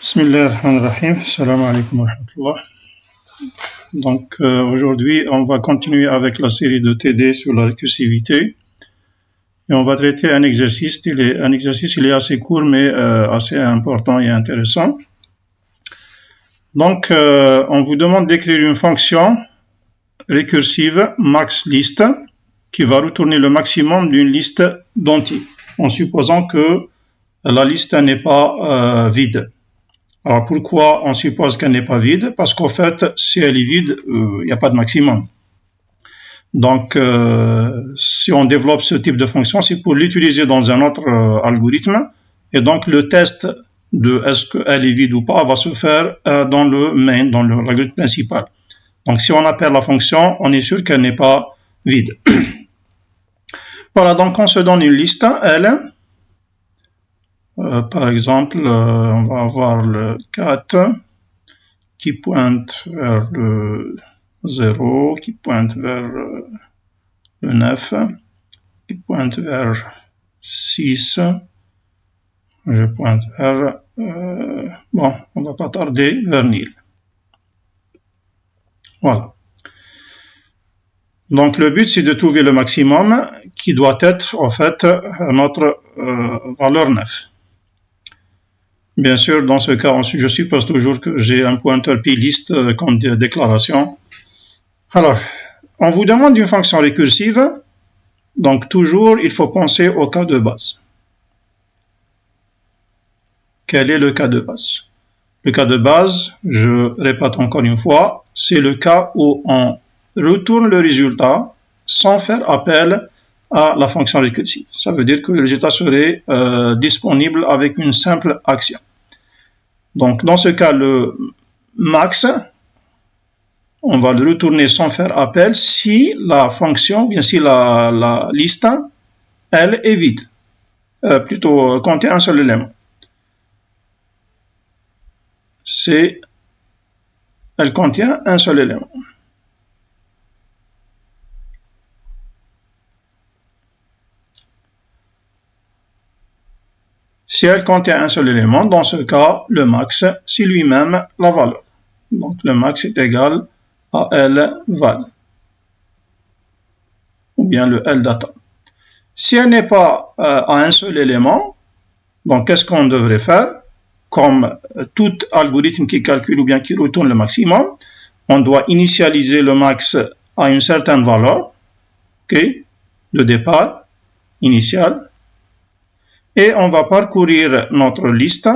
Bismillahirrahmanirrahim. Salam alaikum wa rahmatullah. Donc aujourd'hui, on va continuer avec la série de TD sur la récursivité. Et on va traiter un exercice. Il est assez court, mais assez important et intéressant. Donc, on vous demande d'écrire une fonction récursive maxList qui va retourner le maximum d'une liste d'entiers, en supposant que la liste n'est pas vide. Alors pourquoi on suppose qu'elle n'est pas vide? Parce qu'en fait, si elle est vide, il n'y a pas de maximum. Donc, si on développe ce type de fonction, c'est pour l'utiliser dans un autre algorithme. Et donc, le test de est-ce qu'elle est vide ou pas va se faire dans le main, dans l'algorithme principal. Donc, si on appelle la fonction, on est sûr qu'elle n'est pas vide. Voilà, donc on se donne une liste, L. Par exemple, on va avoir le 4 qui pointe vers le 0, qui pointe vers le 9, qui pointe vers 6, je pointe vers, bon, on va pas tarder, vers nil. Voilà. Donc le but c'est de trouver le maximum qui doit être en fait notre valeur 9. Bien sûr, dans ce cas, je suppose toujours que j'ai un pointeur plist comme déclaration. Alors, on vous demande une fonction récursive, donc toujours il faut penser au cas de base. Quel est le cas de base? Le cas de base, je répète encore une fois, c'est le cas où on retourne le résultat sans faire appel à la fonction récursive. Ça veut dire que le résultat serait disponible avec une simple action. Donc, dans ce cas, le max, on va le retourner sans faire appel si la fonction, bien si la liste, elle est vide. Plutôt, contient un seul élément. Elle contient un seul élément. Si elle contient un seul élément, dans ce cas, le max, c'est lui-même la valeur. Donc, le max est égal à L val, ou bien le L data. Si elle n'est pas à un seul élément, donc qu'est-ce qu'on devrait faire? Comme tout algorithme qui calcule ou bien qui retourne le maximum, on doit initialiser le max à une certaine valeur, okay, de départ, initial, et on va parcourir notre liste,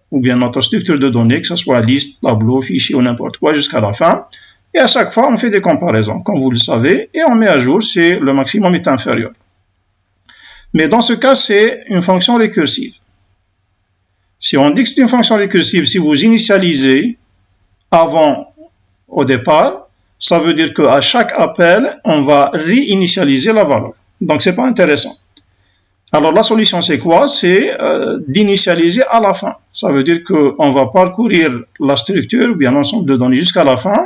ou bien notre structure de données, que ce soit liste, tableau, fichier ou n'importe quoi, jusqu'à la fin. Et à chaque fois, on fait des comparaisons, comme vous le savez, et on met à jour si le maximum est inférieur. Mais dans ce cas, c'est une fonction récursive. Si on dit que c'est une fonction récursive, si vous initialisez avant au départ, ça veut dire qu'à chaque appel, on va réinitialiser la valeur. Donc, c'est pas intéressant. Alors, la solution, c'est quoi? C'est d'initialiser à la fin. Ça veut dire qu'on va parcourir la structure, ou bien l'ensemble de données jusqu'à la fin.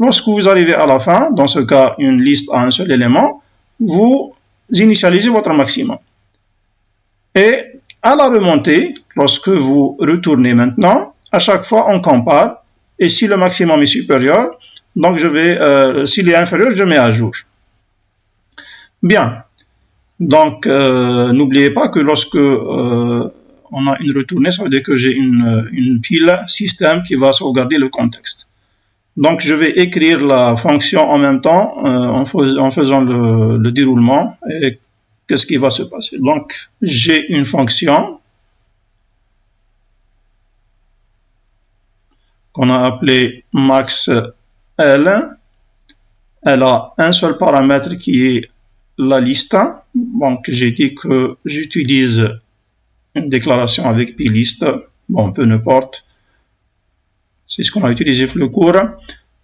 Lorsque vous arrivez à la fin, dans ce cas, une liste à un seul élément, vous initialisez votre maximum. Et à la remontée, lorsque vous retournez maintenant, à chaque fois, on compare. Et si le maximum est supérieur, donc s'il est inférieur, je mets à jour. Bien. Donc, n'oubliez pas que lorsque on a une retournée, ça veut dire que j'ai une pile système qui va sauvegarder le contexte. Donc, je vais écrire la fonction en même temps en faisant le déroulement et qu'est-ce qui va se passer. Donc, j'ai une fonction qu'on a appelée maxL. Elle a un seul paramètre qui est la liste. Donc, j'ai dit que j'utilise une déclaration avec plist. Bon, peu importe. C'est ce qu'on a utilisé pour le cours.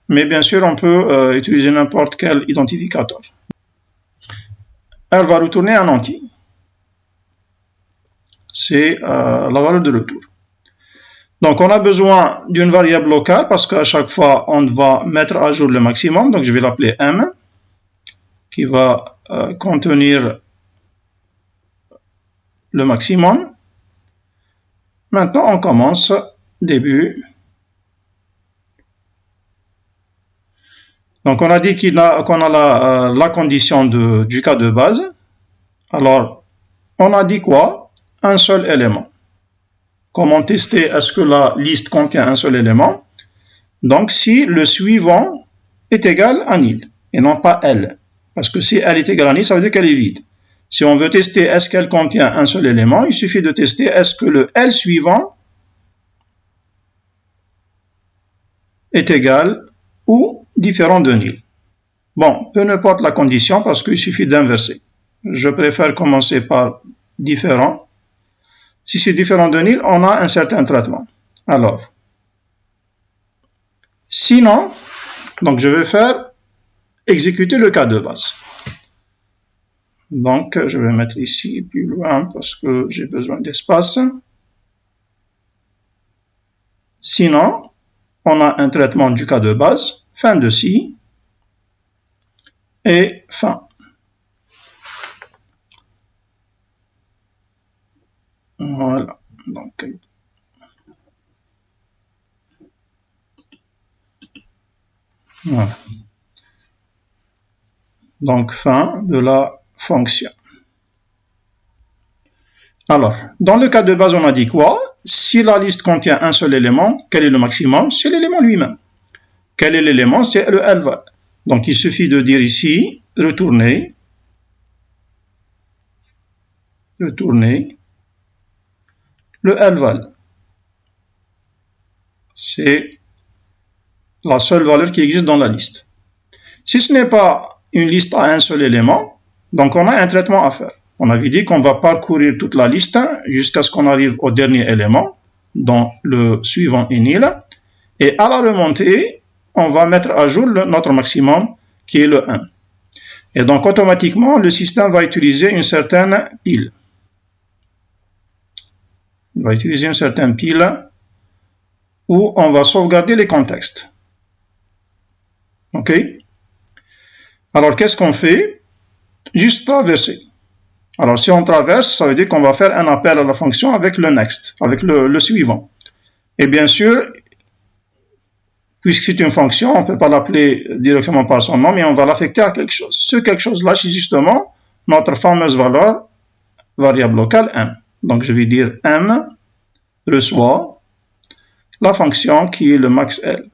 Mais bien sûr, on peut utiliser n'importe quel identificateur. Elle va retourner un entier. C'est la valeur de retour. Donc, on a besoin d'une variable locale parce qu'à chaque fois, on va mettre à jour le maximum. Donc, je vais l'appeler M, qui va contenir le maximum. Maintenant, on commence début. Donc on a dit qu'on a la condition du cas de base. Alors, on a dit quoi? Un seul élément. Comment tester est-ce que la liste contient un seul élément? Donc si le suivant est égal à nil et non pas L. Parce que si elle est égale à nil, ça veut dire qu'elle est vide. Si on veut tester est-ce qu'elle contient un seul élément, il suffit de tester est-ce que le L suivant est égal ou différent de nil. Bon, peu importe la condition parce qu'il suffit d'inverser. Je préfère commencer par différent. Si c'est différent de nil, on a un certain traitement. Alors, sinon, donc je vais faire exécuter le cas de base. Donc, je vais mettre ici plus loin parce que j'ai besoin d'espace. Sinon, on a un traitement du cas de base, fin de si, et fin. Voilà. Donc, voilà. Donc, fin de la fonction. Alors, dans le cas de base, on a dit quoi? Si la liste contient un seul élément, quel est le maximum? C'est l'élément lui-même. Quel est l'élément? C'est le L-val. Donc, il suffit de dire ici, retourner le L-val. C'est la seule valeur qui existe dans la liste. Si ce n'est pas une liste à un seul élément, donc on a un traitement à faire. On avait dit qu'on va parcourir toute la liste jusqu'à ce qu'on arrive au dernier élément, dont le suivant est nil. Et à la remontée, on va mettre à jour notre maximum, qui est le 1. Et donc, automatiquement, le système va utiliser une certaine pile. Il va utiliser une certaine pile où on va sauvegarder les contextes. OK? Alors, qu'est-ce qu'on fait? Juste traverser. Alors, si on traverse, ça veut dire qu'on va faire un appel à la fonction avec le next, avec le suivant. Et bien sûr, puisque c'est une fonction, on ne peut pas l'appeler directement par son nom, mais on va l'affecter à quelque chose. Ce quelque chose-là, c'est justement notre fameuse valeur variable locale m. Donc, je vais dire m reçoit la fonction qui est le max L.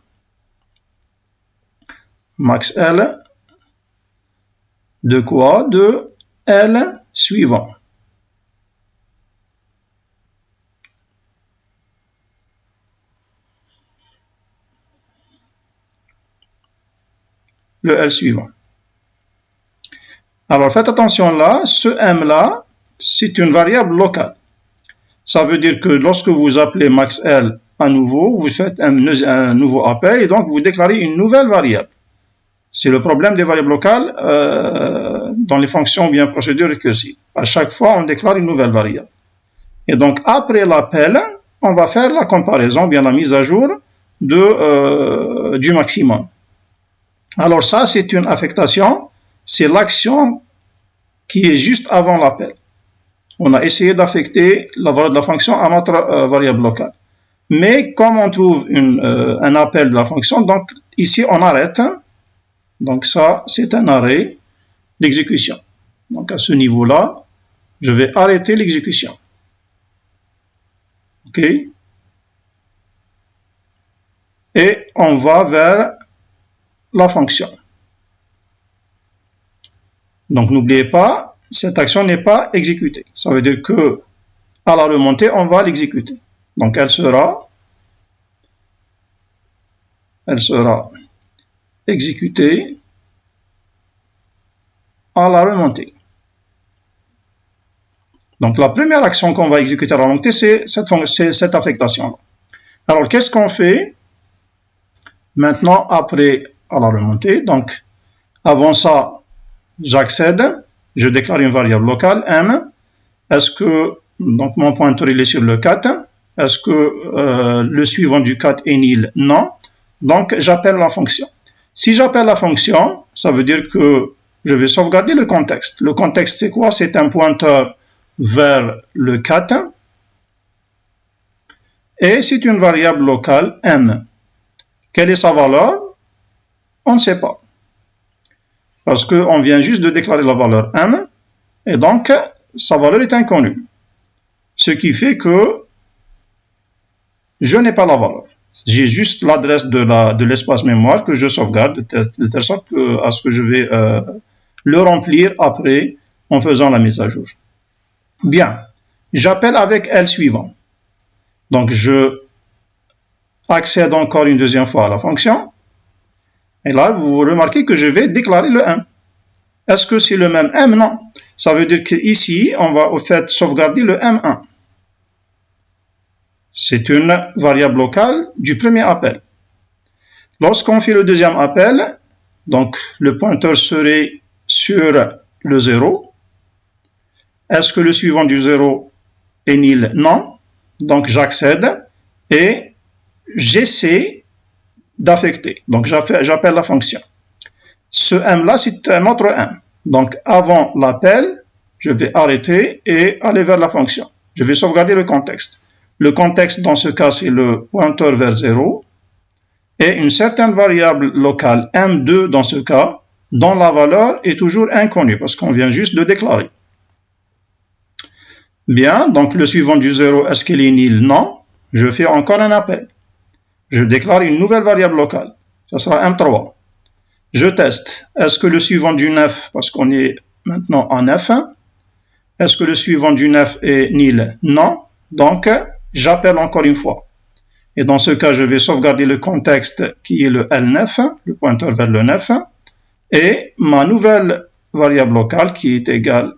Max L de quoi? De L suivant. Le L suivant. Alors, faites attention là, ce M là, c'est une variable locale. Ça veut dire que lorsque vous appelez max L à nouveau, vous faites un nouveau appel et donc vous déclarez une nouvelle variable. C'est le problème des variables locales dans les fonctions bien procédures récursives. À chaque fois, on déclare une nouvelle variable. Et donc, après l'appel, on va faire la comparaison, bien la mise à jour du maximum. Alors ça, c'est une affectation, c'est l'action qui est juste avant l'appel. On a essayé d'affecter la valeur de la fonction à notre variable locale. Mais comme on trouve un appel de la fonction, donc ici on arrête. Donc ça, c'est un arrêt d'exécution. Donc à ce niveau-là, je vais arrêter l'exécution. OK? Et on va vers la fonction. Donc n'oubliez pas, cette action n'est pas exécutée. Ça veut dire que à la remontée, on va l'exécuter. Donc elle sera exécutée à la remontée. Donc la première action qu'on va exécuter à la remontée, c'est cette affectation-là. Alors qu'est-ce qu'on fait maintenant après à la remontée? Donc avant ça, j'accède, je déclare une variable locale m. Est-ce que donc mon pointeur il est sur le 4? Est-ce que le suivant du 4 est nil? Non. Donc j'appelle la fonction. Si j'appelle la fonction, ça veut dire que je vais sauvegarder le contexte. Le contexte c'est quoi? C'est un pointeur vers le 4. et c'est une variable locale m. Quelle est sa valeur? On ne sait pas. Parce qu'on vient juste de déclarer la valeur m, et donc sa valeur est inconnue. Ce qui fait que je n'ai pas la valeur. J'ai juste l'adresse de l'espace mémoire que je sauvegarde de telle sorte à ce que je vais le remplir après en faisant la mise à jour. Bien, j'appelle avec L suivant. Donc je accède encore une deuxième fois à la fonction. Et là, vous remarquez que je vais déclarer le m. Est-ce que c'est le même m? Non. Ça veut dire qu'ici, on va au fait sauvegarder le m1. C'est une variable locale du premier appel. Lorsqu'on fait le deuxième appel, donc le pointeur serait sur le 0. Est-ce que le suivant du 0 est nil? Non. Donc j'accède et j'essaie d'affecter. Donc j'appelle la fonction. Ce m-là, c'est un autre m. Donc avant l'appel, je vais arrêter et aller vers la fonction. Je vais sauvegarder le contexte. Le contexte, dans ce cas, c'est le pointeur vers 0 et une certaine variable locale m2 dans ce cas, dont la valeur est toujours inconnue parce qu'on vient juste de déclarer. Bien, donc le suivant du 0, est-ce qu'il est nil? Non. Je fais encore un appel. Je déclare une nouvelle variable locale. Ça sera m3. Je teste. Est-ce que le suivant du 9, parce qu'on est maintenant en f1, est-ce que le suivant du 9 est nil? Non. Donc, j'appelle encore une fois. Et dans ce cas, je vais sauvegarder le contexte qui est le L9, le pointeur vers le 9, et ma nouvelle variable locale qui est égale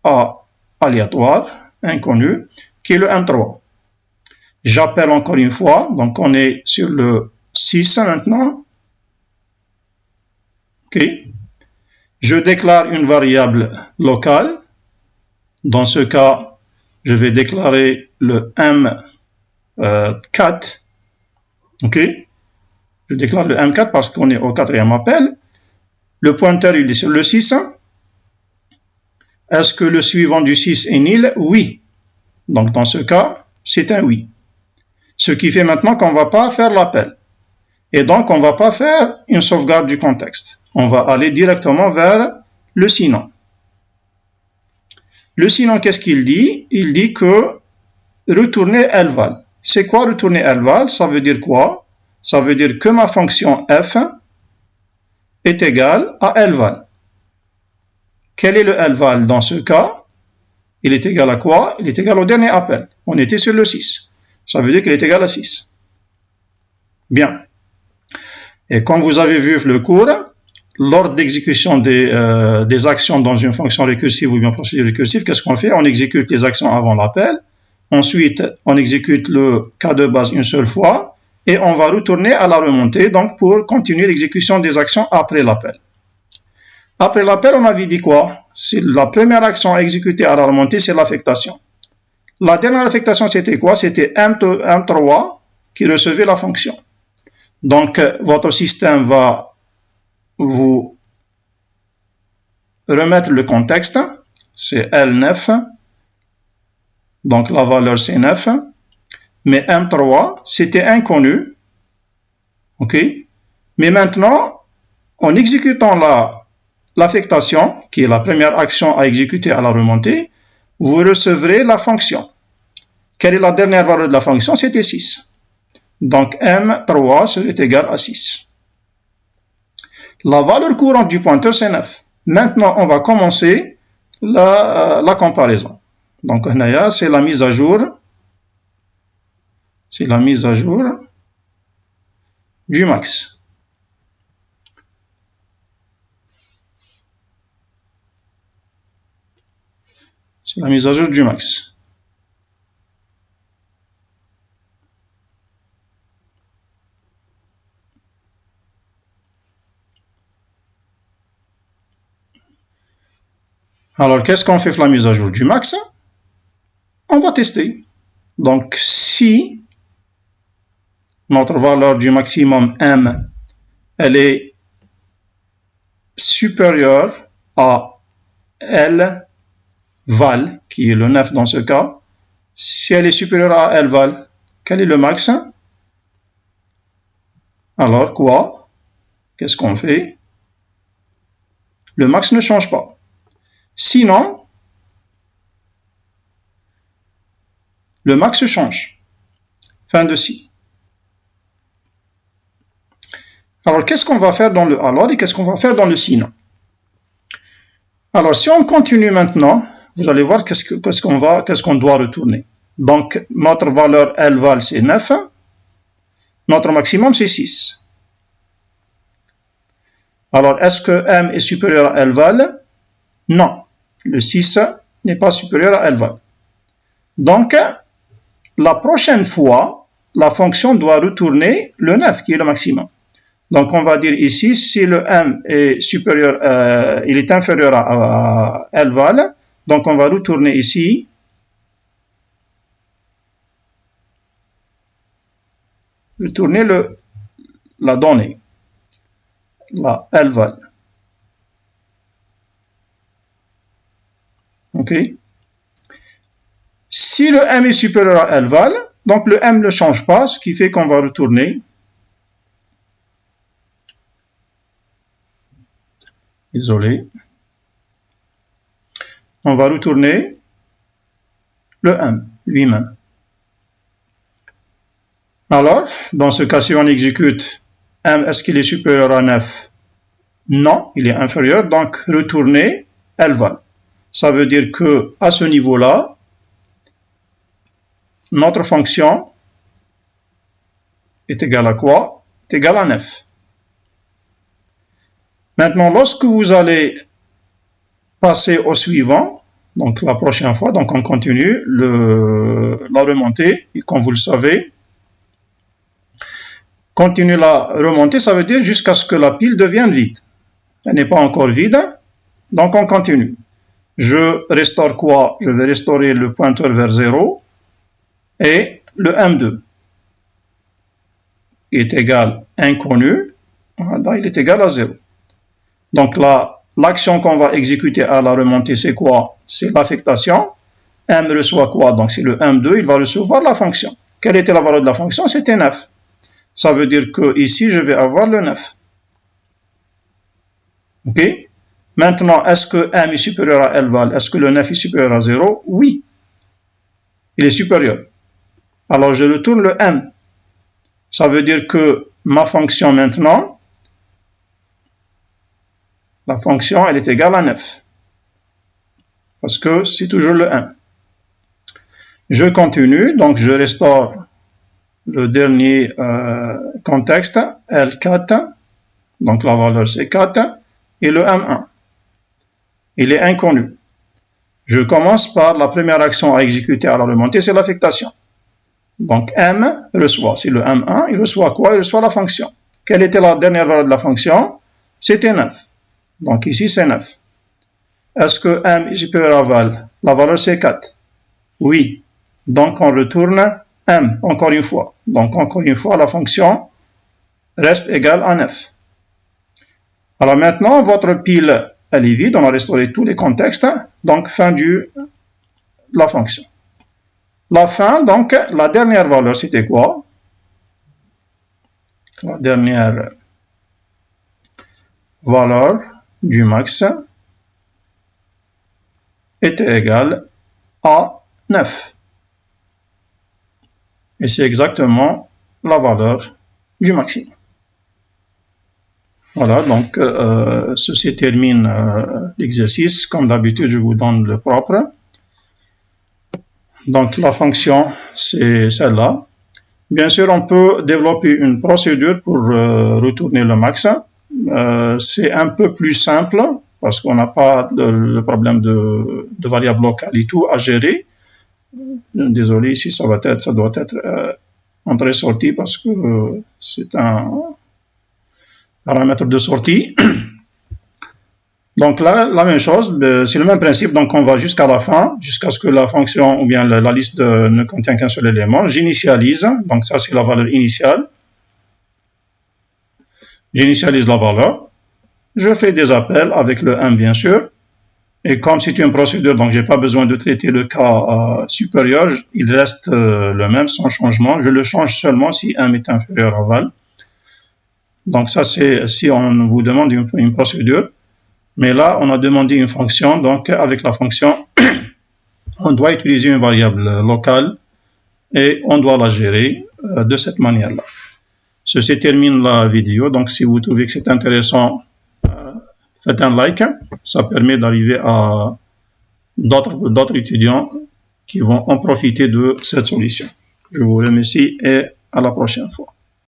à aléatoire, inconnu, qui est le M3. J'appelle encore une fois, donc on est sur le 6 maintenant. OK. Je déclare une variable locale. Dans ce cas, je vais déclarer le M4. OK. Je déclare le M4 parce qu'on est au quatrième appel. Le pointeur, il est sur le 6. Est-ce que le suivant du 6 est nil? Oui. Donc, dans ce cas, c'est un oui. Ce qui fait maintenant qu'on ne va pas faire l'appel. Et donc, on ne va pas faire une sauvegarde du contexte. On va aller directement vers le sinon. Le sinon, qu'est-ce qu'il dit? Il dit que retourner lval. C'est quoi retourner lval? Ça veut dire quoi? Ça veut dire que ma fonction f est égale à lval. Quel est le lval dans ce cas? Il est égal à quoi? Il est égal au dernier appel. On était sur le 6. Ça veut dire qu'il est égal à 6. Bien. Et comme vous avez vu le cours, lors d'exécution des actions dans une fonction récursive ou bien procédure récursive, qu'est-ce qu'on fait? On exécute les actions avant l'appel. Ensuite, on exécute le cas de base une seule fois. Et on va retourner à la remontée donc pour continuer l'exécution des actions après l'appel. Après l'appel, on avait dit quoi? C'est la première action exécutée à la remontée, c'est l'affectation. La dernière affectation, c'était quoi? C'était M3 qui recevait la fonction. Donc, votre système va vous remettre le contexte. C'est L9. Donc, la valeur, c'est 9. Mais M3, c'était inconnu. OK? Mais maintenant, en exécutant l'affectation, qui est la première action à exécuter à la remontée, vous recevrez la fonction. Quelle est la dernière valeur de la fonction? C'était 6. Donc, M3 serait égal à 6. La valeur courante du pointeur, c'est 9. Maintenant, on va commencer la comparaison. Donc, c'est la mise à jour. C'est la mise à jour du max. C'est la mise à jour du max. Alors, qu'est-ce qu'on fait pour la mise à jour du max? On va tester. Donc, si notre valeur du maximum M, elle est supérieure à L val, qui est le 9 dans ce cas, si elle est supérieure à L val, Quel est le max? Alors quoi? Qu'est-ce qu'on fait? Le max ne change pas. Sinon, le max change. Fin de si. Alors, qu'est-ce qu'on va faire dans le alors et qu'est-ce qu'on va faire dans le sinon? Alors, si on continue maintenant, vous allez voir qu'est-ce qu'on doit retourner. Donc, notre valeur L-val, c'est 9. Notre maximum, c'est 6. Alors, est-ce que M est supérieur à L-val? Non. Le 6 n'est pas supérieur à L-val. Donc, la prochaine fois, la fonction doit retourner le 9, qui est le maximum. Donc, on va dire ici, si le M est supérieur, il est inférieur à L-val, donc on va retourner ici la donnée, la L-val. OK? Si le M est supérieur à L-val, donc le M ne change pas, ce qui fait qu'on va retourner désolé, on va retourner le M lui-même. Alors, dans ce cas-ci, on exécute M, est-ce qu'il est supérieur à 9? Non, il est inférieur, donc retourner L-val. Ça veut dire que à ce niveau-là, notre fonction est égale à quoi? Est égale à 9. Maintenant, lorsque vous allez passer au suivant, donc la prochaine fois, donc on continue la remontée, et comme vous le savez, continuer la remontée, ça veut dire jusqu'à ce que la pile devienne vide. Elle n'est pas encore vide, donc on continue. Je restaure quoi? Je vais restaurer le pointeur vers 0 et le M2 est égal inconnu, voilà, il est égal à 0. Donc l'action qu'on va exécuter à la remontée, c'est quoi? C'est l'affectation. M reçoit quoi? Donc c'est le M2, il va recevoir la fonction. Quelle était la valeur de la fonction? C'était 9. Ça veut dire que ici, je vais avoir le 9. OK? Maintenant, est-ce que M est supérieur à L-val? Est-ce que le 9 est supérieur à 0? Oui. Il est supérieur. Alors, je retourne le M. Ça veut dire que ma fonction maintenant, la fonction, elle est égale à 9. Parce que c'est toujours le 1. Je continue, donc je restaure le dernier contexte, L4, donc la valeur c'est 4, et le M1. Il est inconnu. Je commence par la première action à exécuter à la remontée, c'est l'affectation. Donc M reçoit, c'est le M1, il reçoit quoi? Il reçoit la fonction. Quelle était la dernière valeur de la fonction? C'était 9. Donc ici c'est 9. Est-ce que M est supérieur à val? La valeur c'est 4. Oui. Donc on retourne M, encore une fois. Donc encore une fois, la fonction reste égale à 9. Alors maintenant, votre pile, elle est vide, on a restauré tous les contextes. Donc fin de la fonction. La fin, donc la dernière valeur, c'était quoi? La dernière valeur du max était égale à 9. Et c'est exactement la valeur du maximum. Voilà, donc ceci termine l'exercice. Comme d'habitude, je vous donne le propre. Donc la fonction, c'est celle-là. Bien sûr, on peut développer une procédure pour retourner le max. C'est un peu plus simple parce qu'on n'a pas le problème de variable locale et tout à gérer. Désolé, ici ça doit être entrée-sortie parce que c'est un paramètre de sortie. Donc là, la même chose, c'est le même principe, donc on va jusqu'à la fin, jusqu'à ce que la fonction ou bien la liste ne contient qu'un seul élément. J'initialise, donc ça c'est la valeur initiale. J'initialise la valeur. Je fais des appels avec le 1 bien sûr. Et comme c'est une procédure, donc j'ai pas besoin de traiter le cas supérieur, il reste le même sans changement. Je le change seulement si m est inférieur à val. Donc ça c'est si on vous demande une procédure. Mais là, on a demandé une fonction, donc avec la fonction, on doit utiliser une variable locale et on doit la gérer de cette manière-là. Ceci termine la vidéo, donc si vous trouvez que c'est intéressant, faites un like, ça permet d'arriver à d'autres étudiants qui vont en profiter de cette solution. Je vous remercie et à la prochaine fois.